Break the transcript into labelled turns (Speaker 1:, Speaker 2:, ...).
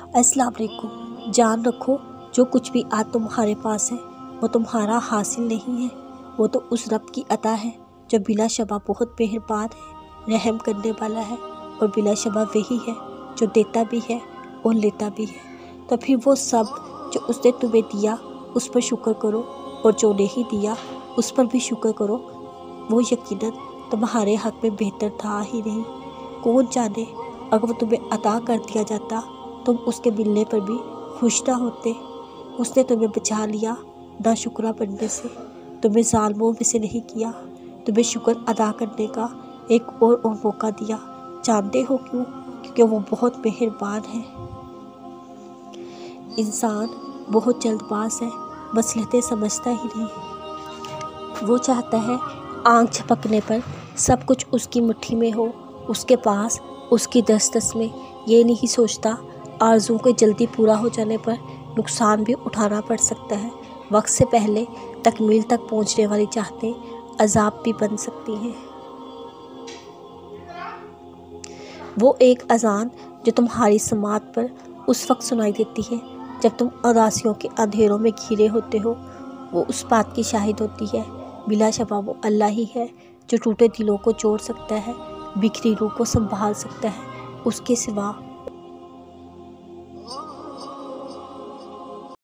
Speaker 1: अस्सलाम वालेकुम। जान रखो, जो कुछ भी आज तुम्हारे पास है वो तुम्हारा हासिल नहीं है, वो तो उस रब की अता है जो बिला शबा बहुत मेहरबान है, रहम करने वाला है। और बिला शबा वही है जो देता भी है और लेता भी है। तो फिर वो सब जो उसने तुम्हें दिया उस पर शुक्र करो, और जो नहीं दिया उस पर भी शुक्र करो। वो यकीनन तुम्हारे हक़ में बेहतर था ही नहीं। कौन जाने अगर वो तुम्हें अता कर दिया जाता तुम उसके मिलने पर भी खुश ना होते। उसने तुम्हें बचा लिया नाशुक्रा बनने से, तुम्हें ज़ालिमों में से नहीं किया, तुम्हें शुक्र अदा करने का एक और मौका दिया। जानते हो क्यों? क्योंकि वो बहुत मेहरबान है। इंसान बहुत जल्दबाज है, मसलहतें समझता ही नहीं। वो चाहता है आँख झपकने पर सब कुछ उसकी मुट्ठी में हो, उसके पास, उसकी दस्तरस में। ये नहीं सोचता आरज़ू के जल्दी पूरा हो जाने पर नुकसान भी उठाना पड़ सकता है। वक्त से पहले तकमील तक पहुंचने वाली चाहतें अजाब भी बन सकती हैं। वो एक अजान जो तुम्हारी समात पर उस वक्त सुनाई देती है जब तुम उदासियों के अंधेरों में घिरे होते हो, वो उस बात की शाहिद होती है बिला शबा वो अल्लाह ही है जो टूटे दिलों को जोड़ सकता है, बिखरी रूह को संभाल सकता है। उसके सिवा